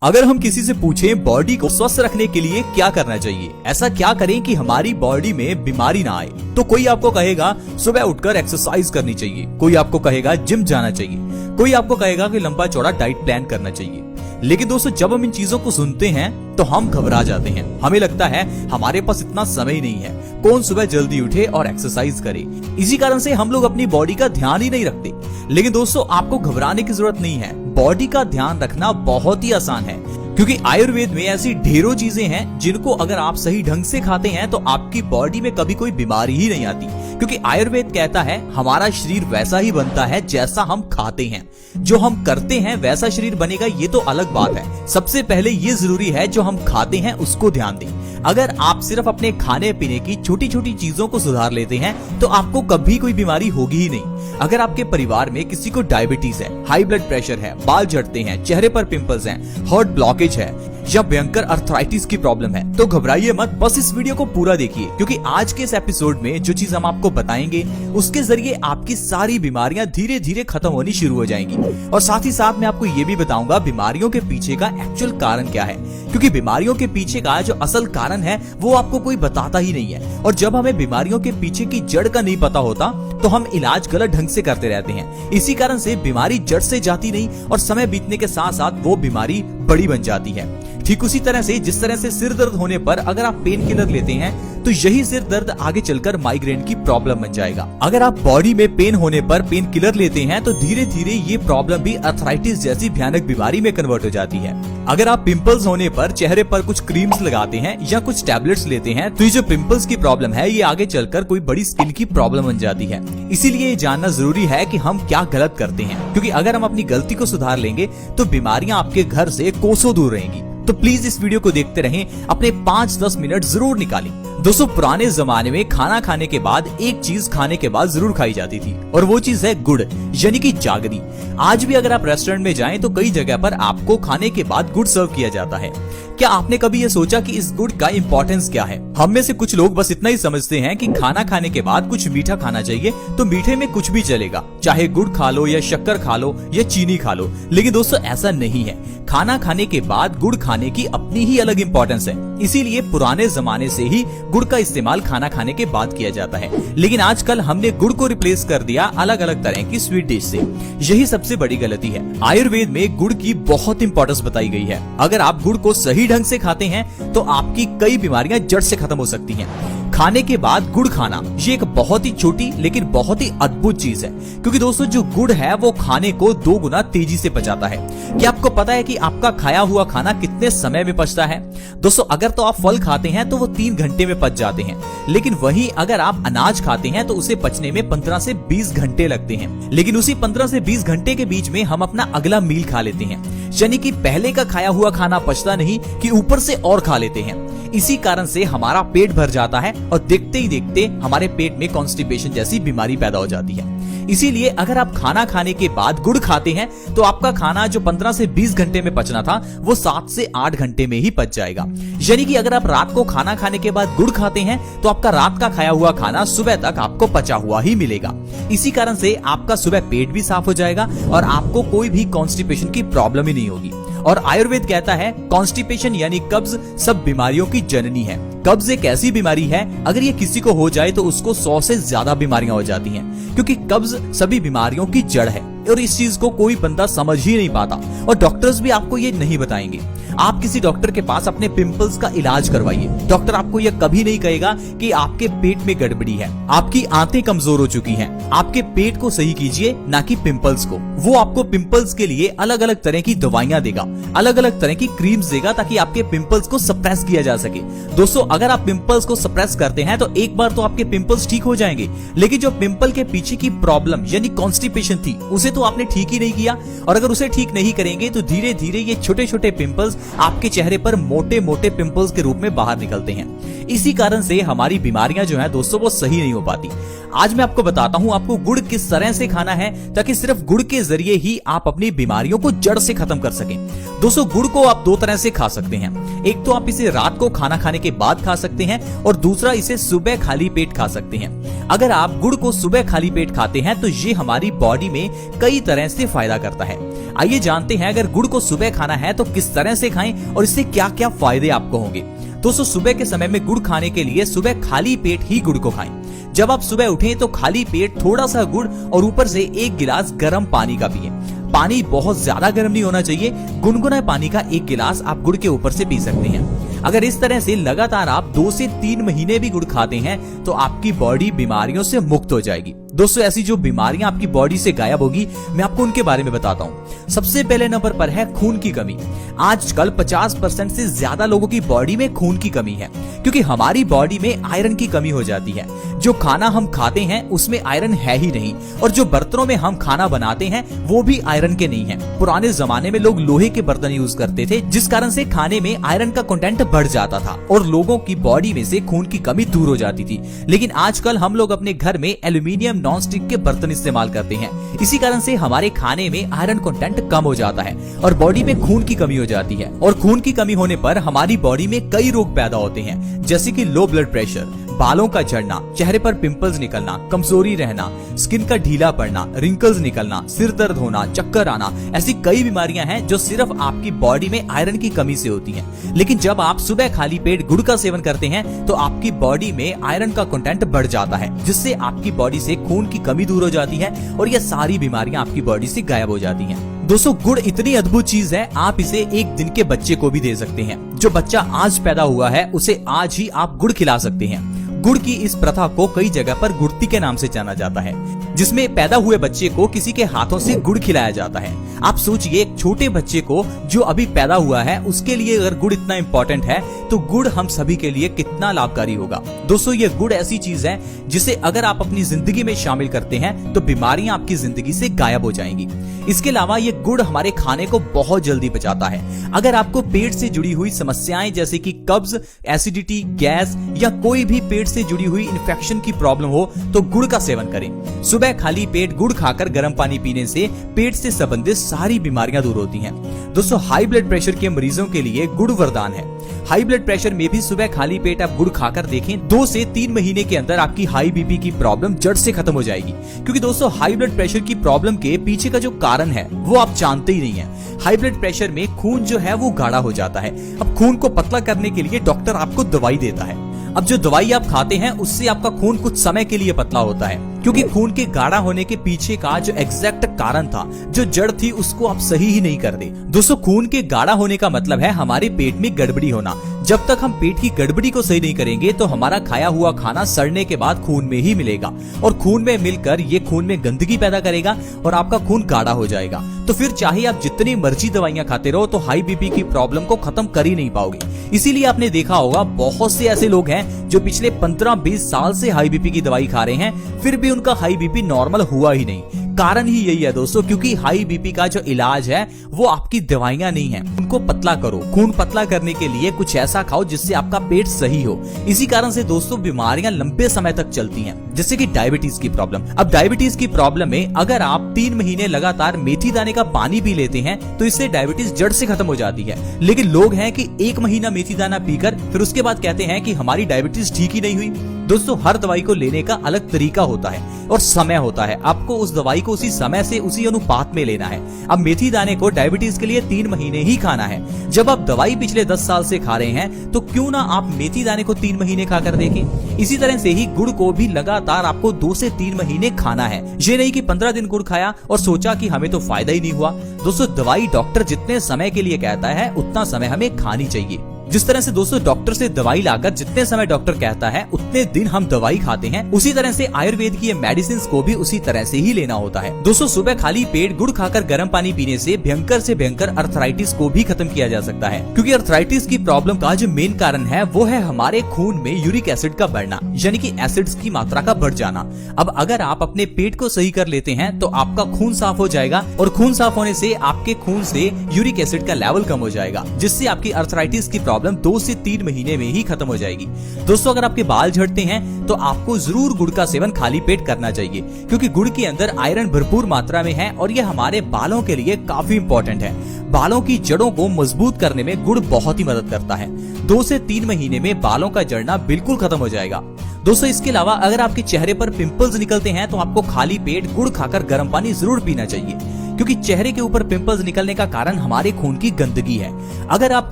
अगर हम किसी से पूछें बॉडी को स्वस्थ रखने के लिए क्या करना चाहिए, ऐसा क्या करें कि हमारी बॉडी में बीमारी ना आए, तो कोई आपको कहेगा सुबह उठकर एक्सरसाइज करनी चाहिए, कोई आपको कहेगा जिम जाना चाहिए, कोई आपको कहेगा कि लंबा चौड़ा डाइट प्लान करना चाहिए। लेकिन दोस्तों, जब हम इन चीजों को सुनते हैं तो हम घबरा जाते हैं। हमें लगता है हमारे पास इतना समय नहीं है, कौन सुबह जल्दी उठे और एक्सरसाइज करे। इसी कारण से हम लोग अपनी बॉडी का ध्यान ही नहीं रखते। लेकिन दोस्तों, आपको घबराने की जरूरत नहीं है। बॉडी का ध्यान रखना बहुत ही आसान है, क्योंकि आयुर्वेद में ऐसी ढेरों चीजें हैं जिनको अगर आप सही ढंग से खाते हैं तो आपकी बॉडी में कभी कोई बीमारी ही नहीं आती। क्योंकि आयुर्वेद कहता है हमारा शरीर वैसा ही बनता है जैसा हम खाते हैं। जो हम करते हैं वैसा शरीर बनेगा, ये तो अलग बात है। सबसे पहले ये जरूरी है जो हम खाते हैं उसको ध्यान दें। अगर आप सिर्फ अपने खाने पीने की छोटी छोटी चीजों को सुधार लेते हैं तो आपको कभी कोई बीमारी होगी ही नहीं। अगर आपके परिवार में किसी को डायबिटीज है, हाई ब्लड प्रेशर है, बाल झड़ते हैं, चेहरे पर पिंपल्स हैं, हार्ट ब्लॉकेज है या भयंकर अर्थराइटिस की प्रॉब्लम है, तो घबराइए मत, बस इस वीडियो को पूरा देखिए। क्योंकि आज के इस एपिसोड में जो चीज हम आपको बताएंगे उसके जरिए आपकी सारी बीमारियां धीरे धीरे खत्म होनी शुरू हो जाएंगी। और साथ ही साथ मैं आपको ये भी बताऊंगा बीमारियों के पीछे का एक्चुअल कारण क्या है। क्योंकि बीमारियों के पीछे का जो असल कारण है वो आपको कोई बताता ही नहीं है। और जब हमें बीमारियों के पीछे की जड़ का नहीं पता होता तो हम इलाज गलत ढंग से करते रहते हैं। इसी कारण से बीमारी जड़ से जाती नहीं और समय बीतने के साथ साथ वो बीमारी बड़ी बन जाती है। ठीक उसी तरह से जिस तरह से सिर दर्द होने पर अगर आप पेन किलर लेते हैं तो यही सिर दर्द आगे चलकर माइग्रेन की प्रॉब्लम बन जाएगा। अगर आप बॉडी में पेन होने पर पेन किलर लेते हैं तो धीरे धीरे ये प्रॉब्लम भी अर्थराइटिस जैसी भयानक बीमारी में कन्वर्ट हो जाती है। अगर आप पिंपल्स होने पर चेहरे पर कुछ क्रीम्स लगाते हैं या कुछ टैबलेट्स लेते हैं तो ये जो पिंपल्स की प्रॉब्लम है ये आगे चलकर कोई बड़ी स्किन की प्रॉब्लम बन जाती है। इसीलिए ये जानना जरूरी है कि हम क्या गलत करते हैं, क्योंकि अगर हम अपनी गलती को सुधार लेंगे तो बीमारियां आपके घर से कोसों दूर रहेंगी। तो प्लीज इस वीडियो को देखते रहें, अपने 5-10 मिनट जरूर निकालें। दोस्तों, पुराने जमाने में खाना खाने के बाद एक चीज खाने के बाद जरूर खाई जाती थी और वो चीज है गुड़, यानी कि जागरी। आज भी अगर आप रेस्टोरेंट में जाएं तो कई जगह पर आपको खाने के बाद गुड़ सर्व किया जाता है। क्या आपने कभी ये सोचा कि इस गुड़ का इंपॉर्टेंस क्या है? हम में से कुछ लोग बस इतना ही समझते हैं कि खाना खाने के बाद कुछ मीठा खाना चाहिए, तो मीठे में कुछ भी चलेगा, चाहे गुड़ खा लो या शक्कर खा लो या चीनी खा लो। लेकिन दोस्तों, ऐसा नहीं है। खाना खाने के बाद गुड़ खाने की अपनी ही अलग इंपॉर्टेंस है। इसीलिए पुराने जमाने से ही गुड़ का इस्तेमाल खाना खाने के बाद किया जाता है। लेकिन आजकल हमने गुड़ को रिप्लेस कर दिया अलग अलग तरह की स्वीट डिश से। यही सबसे बड़ी गलती है। आयुर्वेद में गुड़ की बहुत इंपॉर्टेंस बताई गई है। अगर आप गुड़ को सही ढंग से खाते हैं तो आपकी कई बीमारियां जड़ से खत्म हो सकती हैं। खाने के बाद गुड़ खाना ये एक बहुत ही छोटी लेकिन बहुत ही अद्भुत चीज है, क्योंकि दोस्तों जो गुड़ है वो खाने को 2 गुना तेजी से पचाता है। क्या आपको पता है कि आपका खाया हुआ खाना कितने समय में पचता है? दोस्तों, अगर तो आप फल खाते हैं तो वो 3 घंटे में पच जाते हैं, लेकिन वहीं अगर आप अनाज खाते हैं तो उसे पचने में 15 से 20 घंटे लगते हैं। लेकिन उसी 15 से 20 घंटे के बीच में हम अपना अगला मील खा लेते हैं, यानी कि पहले का खाया हुआ खाना पचता नहीं कि ऊपर से और खा लेते हैं। इसी कारण से हमारा पेट भर जाता है और देखते ही देखते हमारे पेट में कॉन्स्टिपेशन जैसी बीमारी पैदा हो जाती है। इसीलिए अगर आप खाना खाने के बाद गुड़ खाते हैं तो आपका खाना जो 15 से 20 घंटे में पचना था वो 7 से 8 घंटे में ही पच जाएगा। यानी कि अगर आप रात को खाना खाने के बाद गुड़ खाते हैं तो आपका रात का खाया हुआ खाना सुबह तक आपको पचा हुआ ही मिलेगा। इसी कारण से आपका सुबह पेट भी साफ हो जाएगा और आपको कोई भी कॉन्स्टिपेशन की प्रॉब्लम ही नहीं होगी। और आयुर्वेद कहता है कॉन्स्टिपेशन यानी कब्ज सब बीमारियों की जननी है। कब्ज एक ऐसी बीमारी है, अगर ये किसी को हो जाए तो उसको 100 से ज्यादा बीमारियां हो जाती हैं, क्योंकि कब्ज सभी बीमारियों की जड़ है। और इस चीज को कोई बंदा समझ ही नहीं पाता और डॉक्टर्स भी आपको ये नहीं बताएंगे। आप किसी डॉक्टर के पास अपने पिंपल्स का इलाज करवाइए, डॉक्टर आपको यह कभी नहीं कहेगा कि आपके पेट में गड़बड़ी है, आपकी आंतें कमजोर हो चुकी हैं। आपके पेट को सही कीजिए, ना कि पिंपल्स को। वो आपको पिंपल्स के लिए अलग अलग तरह की दवाइयां देगा, अलग अलग तरह की क्रीम्स देगा, ताकि आपके पिंपल्स को सप्रेस किया जा सके। दोस्तों, अगर आप पिंपल्स को सप्रेस करते हैं तो एक बार तो आपके पिंपल्स ठीक हो जाएंगे, लेकिन जो पिंपल के पीछे की प्रॉब्लम यानी कॉन्स्टिपेशन थी उसे तो आपने ठीक ही नहीं किया। और अगर उसे ठीक नहीं करेंगे तो धीरे धीरे ये छोटे छोटे पिंपल्स आपके चेहरे पर मोटे मोटे पिंपल्स के रूप में बाहर निकलते हैं। इसी कारण से हमारी बीमारियां जो है दोस्तों वो सही नहीं हो पाती। आज मैं आपको बताता हूं आपको गुड़ किस तरह से खाना है ताकि सिर्फ गुड़ के जरिए ही आप अपनी बीमारियों को जड़ से खत्म कर सकें। दोस्तों, गुड़ को आप 2 तरह से खा सकते हैं। एक तो आप इसे रात को खाना खाने के बाद खा सकते हैं और दूसरा इसे सुबह खाली पेट खा सकते हैं। अगर आप गुड़ को सुबह खाली पेट खाते हैं तो ये हमारी बॉडी में कई तरह से फायदा करता है। आइए जानते हैं अगर गुड़ को सुबह खाना है तो किस तरह से खाएं और इससे क्या क्या फायदे आपको होंगे। दोस्तों सुबह के समय में गुड़ खाने के लिए सुबह खाली पेट ही गुड़ को खाएं। जब आप सुबह उठें तो खाली पेट थोड़ा सा गुड़ और ऊपर से 1 गिलास गर्म पानी का पिएं। पानी बहुत ज्यादा गर्म नहीं होना चाहिए, गुनगुना पानी का 1 गिलास आप गुड़ के ऊपर से पी सकते हैं। अगर इस तरह से लगातार आप 2 से 3 महीने भी गुड़ खाते हैं तो आपकी बॉडी बीमारियों से मुक्त हो जाएगी। दोस्तों ऐसी जो बीमारियां आपकी बॉडी से गायब होगी मैं आपको उनके बारे में बताता हूँ। सबसे पहले नंबर पर है खून की कमी। आजकल 50% से ज्यादा लोगों की बॉडी में खून की कमी है क्योंकि हमारी बॉडी में आयरन की कमी हो जाती है। जो खाना हम खाते हैं उसमें आयरन है ही नहीं और जो बर्तनों में हम खाना बनाते हैं वो भी आयरन के नहीं है। पुराने जमाने में लोग लोहे के बर्तन यूज करते थे जिस कारण से खाने में आयरन का कंटेंट बढ़ जाता था और लोगों की बॉडी में से खून की कमी दूर हो जाती थी। लेकिन आजकल हम लोग अपने घर में एल्यूमिनियम नॉन स्टिक के बर्तन इस्तेमाल करते हैं। इसी कारण से हमारे खाने में आयरन कंटेंट कम हो जाता है और बॉडी में खून की कमी हो जाती है। और खून की कमी होने पर हमारी बॉडी में कई रोग पैदा होते हैं जैसे कि लो ब्लड प्रेशर, बालों का झड़ना, चेहरे पर पिंपल्स निकलना, कमजोरी रहना, स्किन का ढीला पड़ना, रिंकल्स निकलना, सिर दर्द होना, चक्कर आना। ऐसी कई बीमारियां हैं जो सिर्फ आपकी बॉडी में आयरन की कमी से होती हैं। लेकिन जब आप सुबह खाली पेट गुड़ का सेवन करते हैं तो आपकी बॉडी में आयरन का कंटेंट बढ़ जाता है जिससे आपकी बॉडी से खून की कमी दूर हो जाती है और ये सारी बीमारियां आपकी बॉडी से गायब हो जाती हैं। दोस्तों गुड़ इतनी अद्भुत चीज है, आप इसे 1 दिन के बच्चे को भी दे सकते हैं। जो बच्चा आज पैदा हुआ है उसे आज ही आप गुड़ खिला सकते हैं। गुड़ की इस प्रथा को कई जगह पर गुड़ती के नाम से जाना जाता है जिसमें पैदा हुए बच्चे को किसी के हाथों से गुड़ खिलाया जाता है। आप सोचिए एक छोटे बच्चे को जो अभी पैदा हुआ है उसके लिए अगर गुड़ इतना इम्पोर्टेंट है तो गुड़ हम सभी के लिए कितना लाभकारी होगा। दोस्तों ये गुड़ ऐसी चीज है जिसे अगर आप अपनी जिंदगी में शामिल करते हैं तो बीमारियां आपकी जिंदगी से गायब हो जाएंगी। इसके अलावा ये गुड़ हमारे खाने को बहुत जल्दी पचाता है। अगर आपको पेट से जुड़ी हुई समस्याएं जैसे कि कब्ज, एसिडिटी, गैस या कोई भी पेट से जुड़ी हुई इन्फेक्शन की प्रॉब्लम हो तो गुड़ का सेवन करें। सुबह खाली पेट गुड़ खाकर गर्म पानी पीने से पेट से संबंधित सारी बीमारियां दूर होती हैं। दोस्तों हाई ब्लड प्रेशर के मरीजों के लिए गुड़ वरदान है। हाई ब्लड प्रेशर में भी सुबह खाली पेट आप गुड़ खाकर देखें, 2 से 3 महीने के अंदर आपकी हाई बीपी की प्रॉब्लम जड़ से खत्म हो जाएगी। क्योंकि दोस्तों हाई ब्लड प्रेशर की प्रॉब्लम के पीछे का जो कारण है वो आप जानते ही नहीं है। हाई ब्लड प्रेशर में खून जो है वो गाढ़ा हो जाता है। अब खून को पतला करने के लिए डॉक्टर आपको दवाई देता है। अब जो दवाई आप खाते हैं उससे आपका खून कुछ समय के लिए पतला होता है क्योंकि खून के गाढ़ा होने के पीछे का जो एग्जैक्ट कारण था, जो जड़ थी, उसको आप सही ही नहीं करते। दोस्तों खून के गाढ़ा होने का मतलब है हमारे पेट में गड़बड़ी होना। जब तक हम पेट की गड़बड़ी को सही नहीं करेंगे तो हमारा खाया हुआ खाना सड़ने के बाद खून में ही मिलेगा और खून में मिलकर ये खून में गंदगी पैदा करेगा और आपका खून गाढ़ा हो जाएगा। तो फिर चाहे आप जितनी मर्जी दवाइयां खाते रहो तो हाई बीपी की प्रॉब्लम को खत्म कर ही नहीं पाओगे। इसीलिए आपने देखा होगा बहुत से ऐसे लोग हैं जो पिछले 15-20 साल से हाई बीपी की दवाई खा रहे हैं फिर भी उनका हाई बीपी नॉर्मल हुआ ही नहीं। कारण ही यही है दोस्तों, क्योंकि हाई बीपी का जो इलाज है वो आपकी दवाइयां नहीं है। उनको पतला करो। खून पतला करने के लिए कुछ ऐसा खाओ जिससे आपका पेट सही हो। इसी कारण से दोस्तों बीमारियां लंबे समय तक चलती हैं, जैसे कि डायबिटीज की प्रॉब्लम। अब डायबिटीज की प्रॉब्लम में अगर आप 3 महीने लगातार मेथी दाने का पानी पी लेते हैं तो इससे डायबिटीज जड़ से खत्म हो जाती है। लेकिन लोग हैं कि 1 महीना मेथी दाना पीकर फिर उसके बाद कहते हैं कि हमारी डायबिटीज ठीक ही नहीं हुई। दोस्तों हर दवाई को लेने का अलग तरीका होता है और समय होता है। आपको उस दवाई को उसी समय से उसी अनुपात में लेना है। अब मेथी दाने को डायबिटीज के लिए 3 महीने ही खाना है। जब आप दवाई पिछले 10 साल से खा रहे हैं तो क्यों ना आप मेथी दाने को 3 महीने खाकर देखें। इसी तरह से ही गुड़ को भी लगातार आपको 2 से 3 महीने खाना है। ये नहीं कि 15 दिन गुड़ खाया और सोचा कि हमें तो फायदा ही नहीं हुआ। दोस्तों दवाई डॉक्टर जितने समय के लिए कहता है उतना समय हमें खानी चाहिए। जिस तरह से दोस्तों डॉक्टर से दवाई लाकर जितने समय डॉक्टर कहता है उतने दिन हम दवाई खाते हैं, उसी तरह से आयुर्वेद की ये मेडिसिन को भी उसी तरह से ही लेना होता है। दोस्तों सुबह खाली पेट गुड़ खाकर गर्म पानी पीने से भयंकर से भयंकर अर्थराइटिस को भी खत्म किया जा सकता है। क्योंकि अर्थराइटिस की प्रॉब्लम का जो मेन कारण है वो है हमारे खून में यूरिक एसिड का बढ़ना, यानी कि एसिड्स की मात्रा का बढ़ जाना। अब अगर आप अपने पेट को सही कर लेते हैं तो आपका खून साफ हो जाएगा और खून साफ होने से आपके खून से यूरिक एसिड का लेवल कम हो जाएगा, जिससे आपकी अर्थराइटिस की प्रॉब्लम 2 से 3 महीने में ही खत्म हो जाएगी। दोस्तों अगर आपके बाल झड़ते हैं तो आपको जरूर गुड़ का सेवन खाली पेट करना चाहिए, क्योंकि गुड़ के अंदर आयरन भरपूर मात्रा में है और यह हमारे बालों के लिए काफी इंपॉर्टेंट है। बालों की जड़ों को मजबूत करने में गुड़ बहुत ही मदद करता है। 2 से 3 महीने में बालों का झड़ना बिल्कुल खत्म हो जाएगा। दोस्तों इसके अलावा अगर आपके चेहरे पर पिंपल्स निकलते हैं तो आपको खाली पेट गुड़ खाकर गर्म पानी जरूर पीना चाहिए, क्योंकि चेहरे के ऊपर पिंपल्स निकलने का कारण हमारे खून की गंदगी है। अगर आप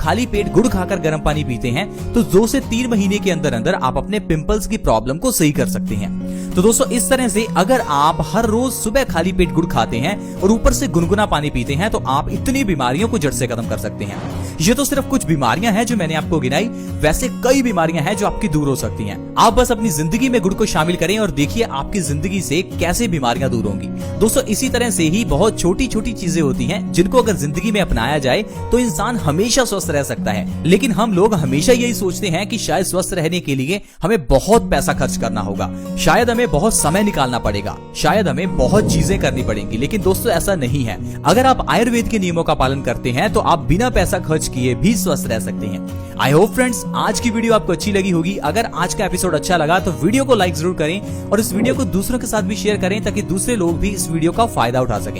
खाली पेट गुड़ खाकर गर्म पानी पीते हैं तो 2 से 3 महीने के अंदर अंदर आप अपने पिंपल्स की प्रॉब्लम को सही कर सकते हैं। तो दोस्तों इस तरह से अगर आप हर रोज सुबह खाली पेट गुड़ खाते हैं और ऊपर से गुनगुना पानी पीते हैं तो आप इतनी बीमारियों को जड़ से खत्म कर सकते हैं। ये तो सिर्फ कुछ बीमारियां हैं जो मैंने आपको गिनाई, वैसे कई बीमारियां हैं जो आपकी दूर हो सकती हैं। आप बस अपनी जिंदगी में गुड़ को शामिल करें और देखिए आपकी जिंदगी से कैसे बीमारियां दूर होंगी। दोस्तों इसी तरह से ही बहुत छोटी छोटी चीजें होती हैं जिनको अगर जिंदगी में अपनाया जाए तो इंसान हमेशा स्वस्थ रह सकता है। लेकिन हम लोग हमेशा यही सोचते हैं कि शायद स्वस्थ रहने के लिए हमें बहुत पैसा खर्च करना होगा, शायद हमें बहुत समय निकालना पड़ेगा, शायद हमें बहुत चीजें करनी पड़ेंगी। लेकिन दोस्तों ऐसा नहीं है। अगर आप आयुर्वेद के नियमों का पालन करते हैं तो आप बिना पैसा खर्च किए भी स्वस्थ रह सकते हैं। आई होप फ्रेंड्स आज की वीडियो आपको अच्छी लगी होगी। अगर आज का एपिसोड अच्छा लगा तो वीडियो को लाइक जरूर करें और इस वीडियो को दूसरों के साथ भी शेयर करें ताकि दूसरे लोग भी इस वीडियो का फायदा उठा सकें।